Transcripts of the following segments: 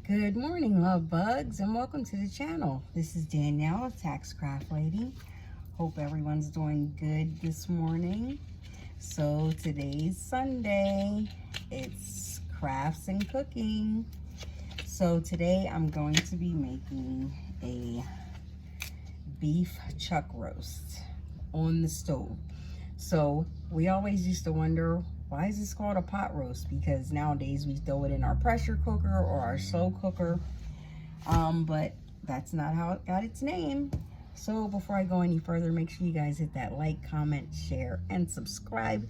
Good morning, love bugs, and welcome to the channel. This is Danielle of Taxcraftlady. Hope everyone's doing good this morning. So today's Sunday. It's crafts and cooking. So today I'm going to be making a beef chuck roast on the stove. So we always used to wonder, why is this called a pot roast? Because nowadays we throw it in our pressure cooker or our slow cooker, but that's not how it got its name. So before I go any further, make sure you guys hit that like, comment, share, and subscribe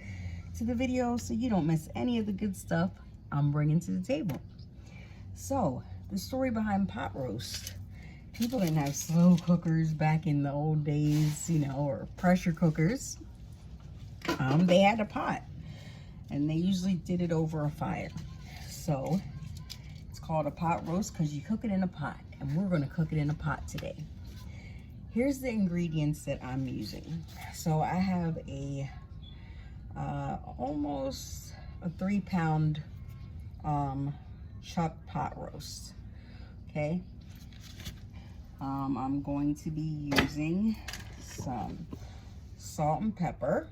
to the video so you don't miss any of the good stuff I'm bringing to the table. So the story behind pot roast. People didn't have slow cookers back in the old days, or pressure cookers. They had a pot, and they usually did it over a fire. So it's called a pot roast because you cook it in a pot, and we're going to cook it in a pot today. Here's the ingredients that I'm using. So I have a almost a 3-pound chuck pot roast. Okay. I'm going to be using some salt and pepper.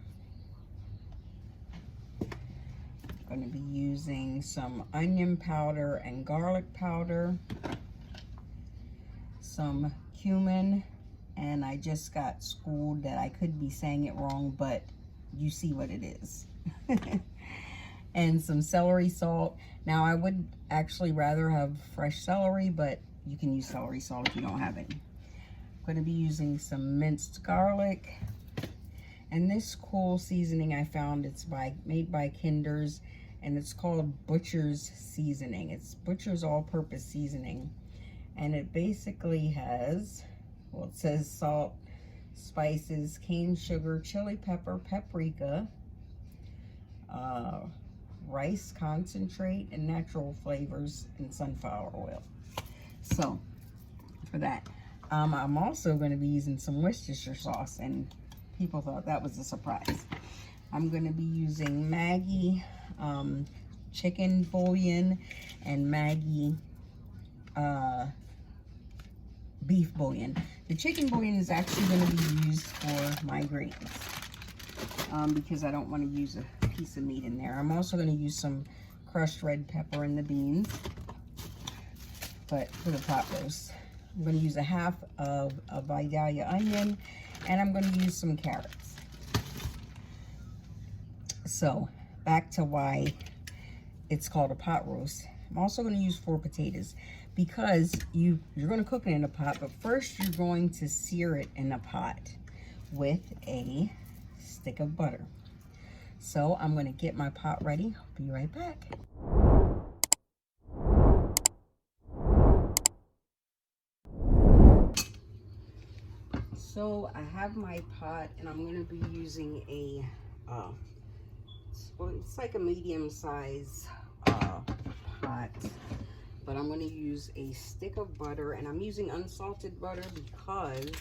I'm going to be using some onion powder and garlic powder, some cumin, and I just got schooled that I could be saying it wrong, but you see what it is. And some celery salt. Now I would actually rather have fresh celery, but you can use celery salt if you don't have any. I'm going to be using some minced garlic. And this cool seasoning I found, it's made by Kinder's, and it's called Butcher's Seasoning. It's Butcher's all-purpose seasoning. And it basically has, well, it says salt, spices, cane sugar, chili pepper, paprika, rice concentrate, and natural flavors, and sunflower oil. So for that, I'm also going to be using some Worcestershire sauce, and people thought that was a surprise. I'm going to be using Maggi chicken bouillon and Maggi beef bouillon. The chicken bouillon is actually going to be used for my greens because I don't want to use a piece of meat in there. I'm also going to use some crushed red pepper in the beans, but for the pot roast, I'm going to use a half of a Vidalia onion, and I'm going to use some carrots. So back to why it's called a pot roast. I'm also going to use 4 potatoes because you're going to cook it in a pot, but first you're going to sear it in a pot with a stick of butter. So I'm going to get my pot ready. I'll be right back. So I have my pot, and I'm going to be using a it's like a medium size pot, but I'm going to use a stick of butter, and I'm using unsalted butter because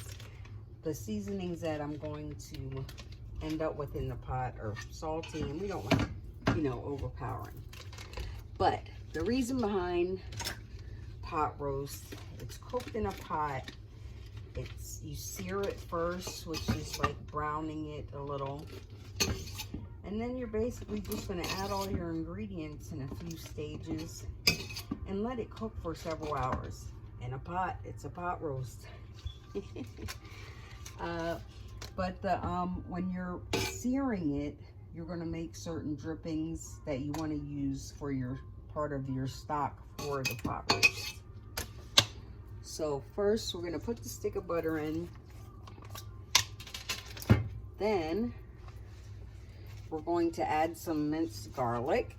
the seasonings that I'm going to end up with in the pot are salty, and we don't want, overpowering. But the reason behind pot roast, it's cooked in a pot. You sear it first, which is like browning it a little. And then you're basically just going to add all your ingredients in a few stages and let it cook for several hours. In a pot, it's a pot roast. But when you're searing it, you're going to make certain drippings that you want to use for your part of your stock for the pot roast. So first, we're going to put the stick of butter in. Then we're going to add some minced garlic.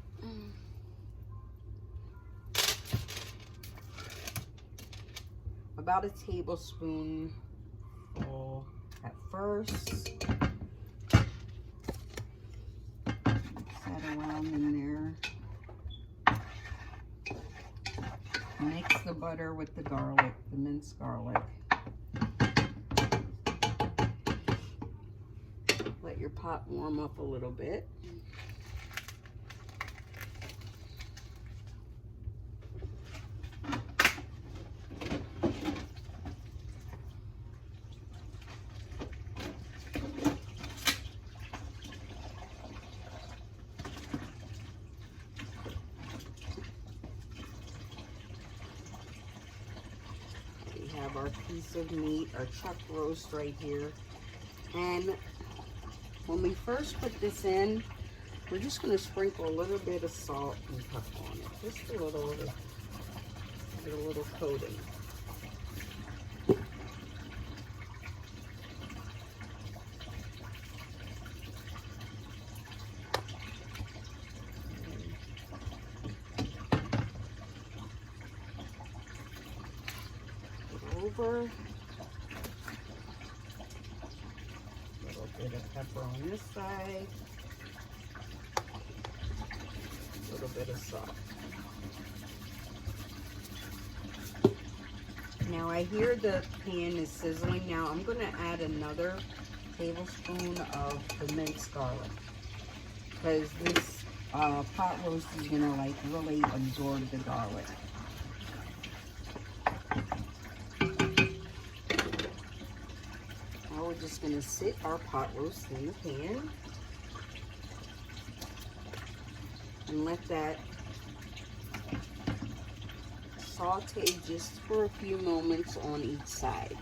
About a tablespoon full at first. Mix that around in there. Mix the butter with the garlic, the minced garlic. Let your pot warm up a little bit. have our piece of meat, our chuck roast right here. And when we first put this in, we're just going to sprinkle a little bit of salt and pepper on it. Just a little, get a little coating. Over. A little bit of pepper on this side. A little bit of salt. Now I hear the pan is sizzling. Now I'm going to add another tablespoon of the minced garlic, because this pot roast is going to like really absorb the garlic. Now we're just going to sit our pot roast in the pan and let that saute just for a few moments on each side.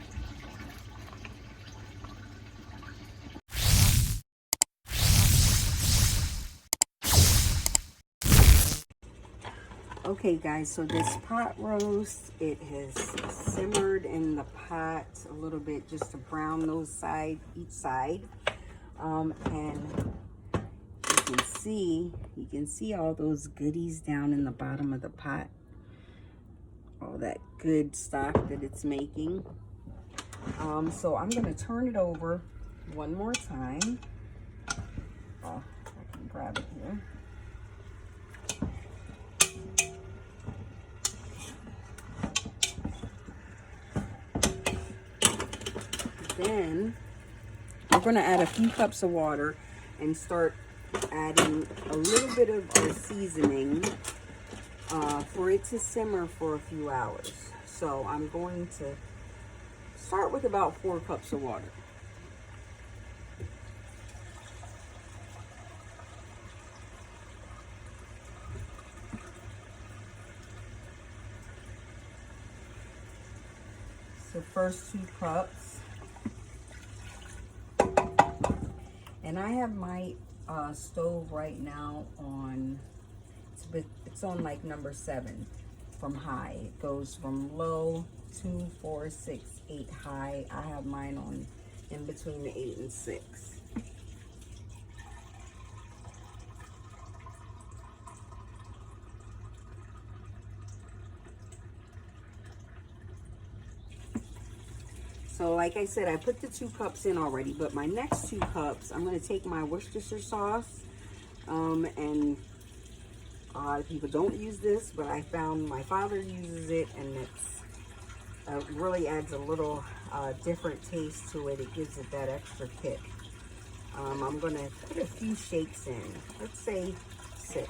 Okay guys, so this pot roast, it has simmered in the pot a little bit just to brown those each side. And you can see all those goodies down in the bottom of the pot. All that good stock that it's making. So I'm going to turn it over one more time. I can grab it here. Then we're going to add a few cups of water and start adding a little bit of our seasoning for it to simmer for a few hours. So I'm going to start with about 4 cups of water. So first 2 cups. And I have my stove right now on, it's on like number 7 from high. It goes from low, 2, 4, 6, 8 high. I have mine on in between the 8 and 6. So like I said, I put the 2 cups in already, but my next 2 cups, I'm going to take my Worcestershire sauce, and people don't use this, but I found my father uses it, and it's really adds a little different taste to it. It gives it that extra kick. I'm going to put a few shakes in, let's say 6,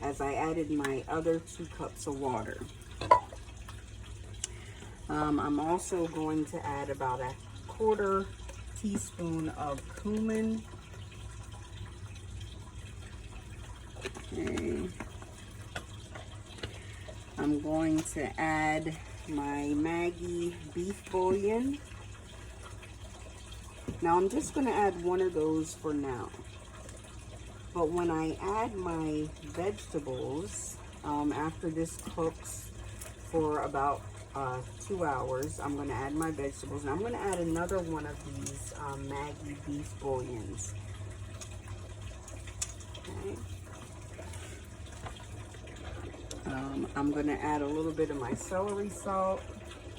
as I added my other 2 cups of water. I'm also going to add about a 1/4 teaspoon of cumin. Okay. I'm going to add my Maggi beef bouillon. Now I'm just going to add 1 of those for now. But when I add my vegetables, after this cooks for about 2 hours, I'm going to add my vegetables, and I'm going to add another 1 of these Maggi beef bouillons. Okay. I'm going to add a little bit of my celery salt.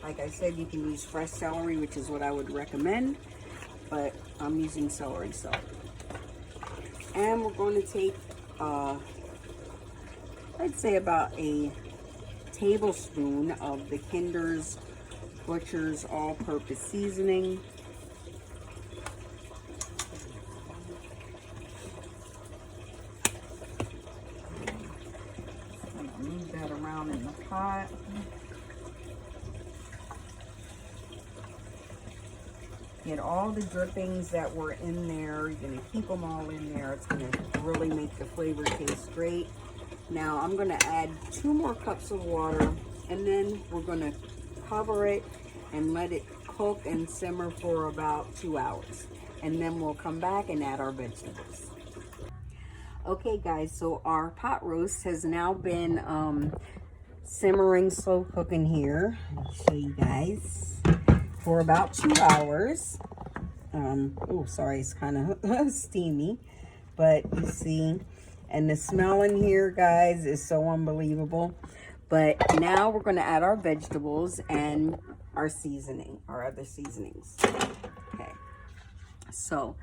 Like I said, you can use fresh celery, which is what I would recommend, but I'm using celery salt. And we're going to take, I'd say about a tablespoon of the Kinder's Butcher's all-purpose seasoning. I'm gonna move that around in the pot. Get all the drippings that were in there. You're gonna keep them all in there. It's gonna really make the flavor taste great. Now I'm going to add 2 more cups of water, and then we're going to cover it and let it cook and simmer for about 2 hours. And then we'll come back and add our vegetables. Okay guys, so our pot roast has now been simmering, slow cooking here. I'll show you guys for about 2 hours. Oh, sorry, it's kind of steamy, but you see, and the smell in here, guys, is so unbelievable. But now we're going to add our vegetables and our seasoning, our other seasonings. Okay, so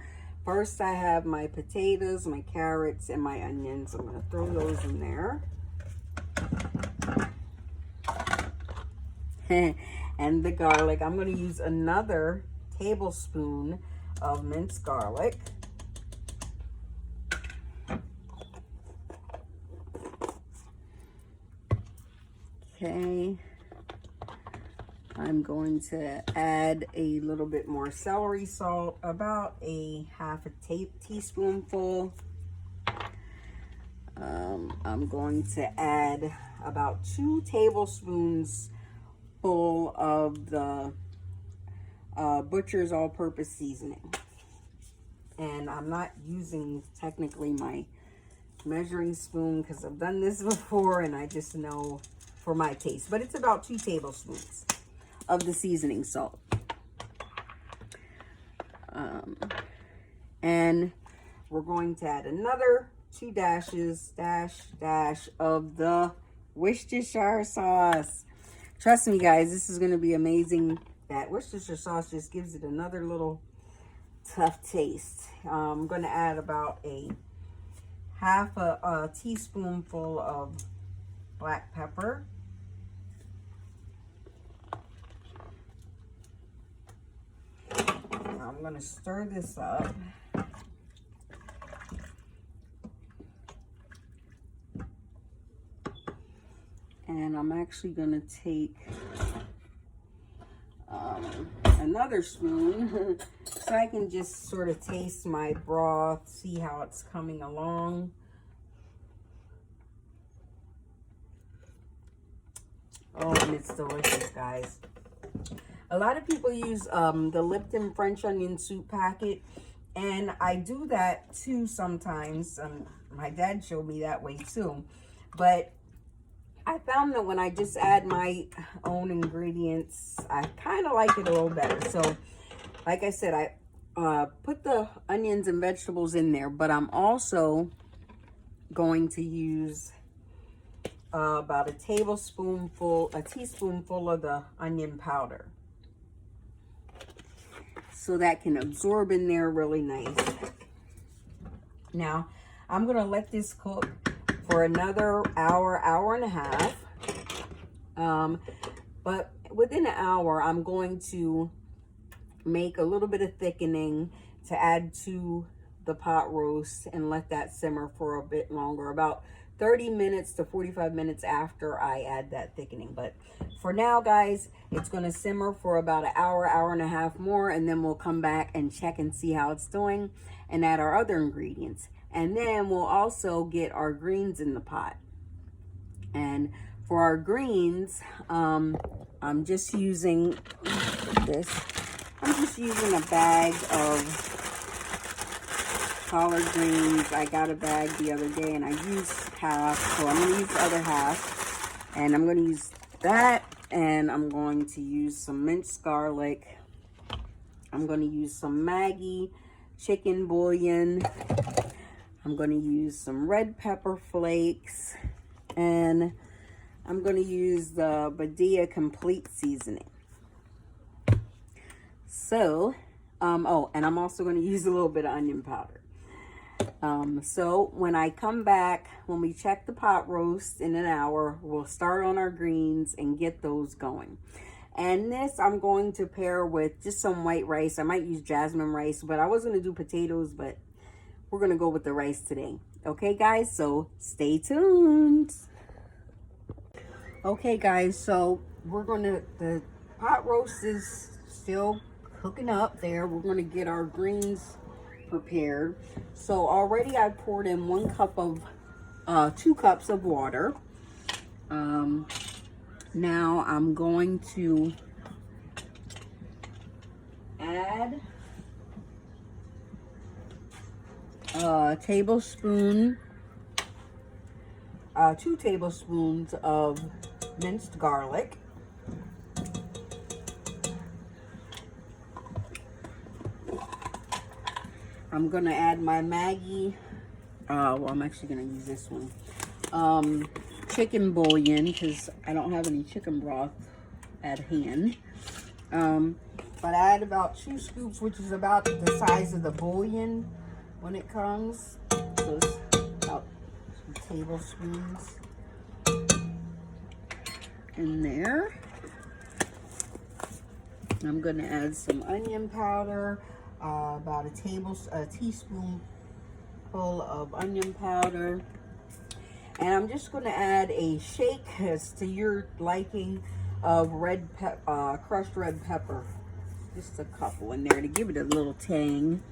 first I have my potatoes, my carrots, and my onions. I'm going to throw those in there. And the garlic, I'm going to use another tablespoon of minced garlic. Okay, I'm going to add a little bit more celery salt, about a half a teaspoonful. I'm going to add about 2 tablespoons full of the Butcher's all-purpose seasoning. And I'm not using technically my measuring spoon because I've done this before and I just know for my taste. But it's about 2 tablespoons of the seasoning salt. And we're going to add another 2 dashes of the Worcestershire sauce. Trust me, guys, this is going to be amazing. That Worcestershire sauce just gives it another little tough taste. I'm going to add about a half a teaspoonful of black pepper. Now I'm going to stir this up. And I'm actually going to take another spoon so I can just sort of taste my broth, see how it's coming along. Oh, and it's delicious, guys. A lot of people use the Lipton French onion soup packet, and I do that too sometimes. My dad showed me that way too, but I found that when I just add my own ingredients, I kind of like it a little better. So, like I said, I put the onions and vegetables in there, but I'm also going to use about a teaspoonful of the onion powder. So that can absorb in there really nice. Now, I'm going to let this cook for another hour and a half. But within an hour, I'm going to make a little bit of thickening to add to the pot roast and let that simmer for a bit longer, about 30 minutes to 45 minutes after I add that thickening. But for now, guys, it's going to simmer for about an hour and a half more, and then we'll come back and check and see how it's doing and add our other ingredients. And then we'll also get our greens in the pot. And for our greens, I'm just using this. I'm just using a bag of collard greens. I got a bag the other day and I used half, so I'm going to use the other half. And I'm going to use that, and I'm going to use some minced garlic. I'm going to use some Maggi chicken bouillon. I'm going to use some red pepper flakes, and I'm going to use the Badia complete seasoning. So, oh, and I'm also going to use a little bit of onion powder. So when I come back, when we check the pot roast in an hour, we'll start on our greens and get those going. And this I'm going to pair with just some white rice. I might use jasmine rice, but I was going to do potatoes, but we're going to go with the rice today. Okay, guys, so stay tuned. Okay, guys, so the pot roast is still cooking up there. We're going to get our greens prepared. So already I poured in 2 cups of water. Now I'm going to add a tablespoon, 2 tablespoons of minced garlic. I'm gonna add my Maggi, well, I'm actually gonna use this one, chicken bouillon, because I don't have any chicken broth at hand. But I add about 2 scoops, which is about the size of the bouillon when it comes. So it's about 2 tablespoons in there. I'm gonna add some onion powder, about a teaspoon full of onion powder. And I'm just gonna add a shake, as to your liking, of crushed red pepper. Just a couple in there to give it a little tang.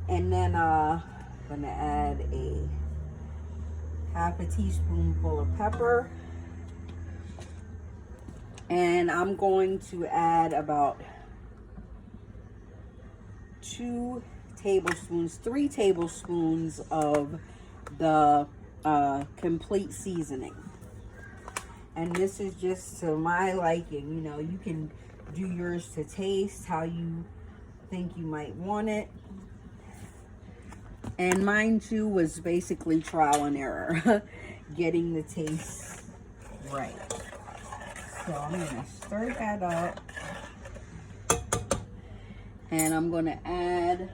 And then I'm gonna add a half a teaspoonful of pepper. And I'm going to add about 3 tablespoons of the complete seasoning. And this is just to my liking. You know, you can do yours to taste how you think you might want it. And mine too was basically trial and error, getting the taste right. So I'm gonna stir that up. And I'm gonna add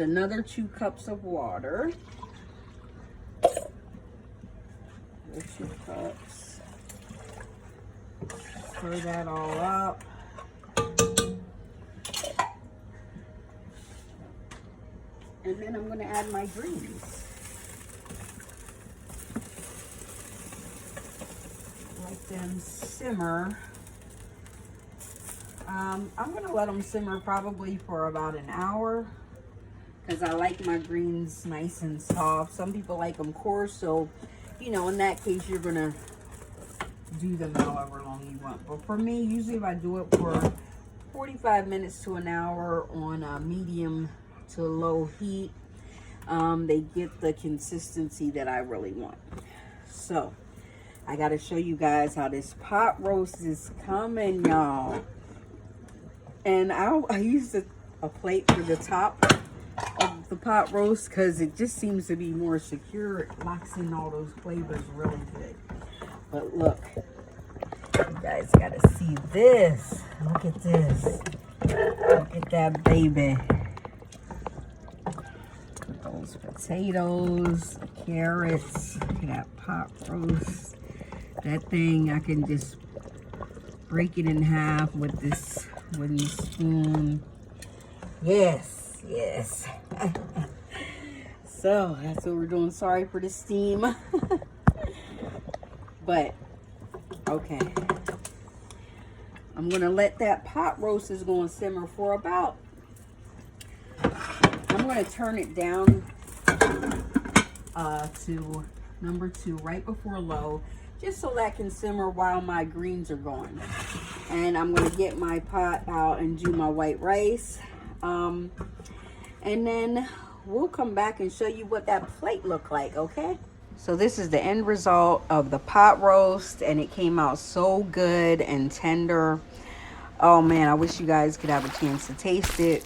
another 2 cups of water. 2 cups. Stir that all up. And then I'm gonna add my greens. Let them simmer. I'm gonna let them simmer probably for about an hour, because I like my greens nice and soft. Some people like them coarse, so you know, in that case you're gonna do them however long you want. But for me, usually if I do it for 45 minutes to an hour on a medium to low heat, they get the consistency that I really want. So I gotta show you guys how this pot roast is coming, y'all. And I used a plate for the top of the pot roast, because it just seems to be more secure. It locks in all those flavors really good. But look, you guys gotta see this. Look at this. Look at that baby. Those potatoes, carrots. Look at that pot roast. That thing, I can just break it in half with this wooden spoon. Yes, yes. So that's what we're doing. Sorry for the steam. But okay, I'm gonna let that pot roast is going to simmer for about, I'm gonna turn it down to number 2 right before low, just so that can simmer while my greens are going. And I'm gonna get my pot out and do my white rice, and then we'll come back and show you what that plate looked like. Okay, so this is the end result of the pot roast, and it came out so good and tender. Oh man, I wish you guys could have a chance to taste it.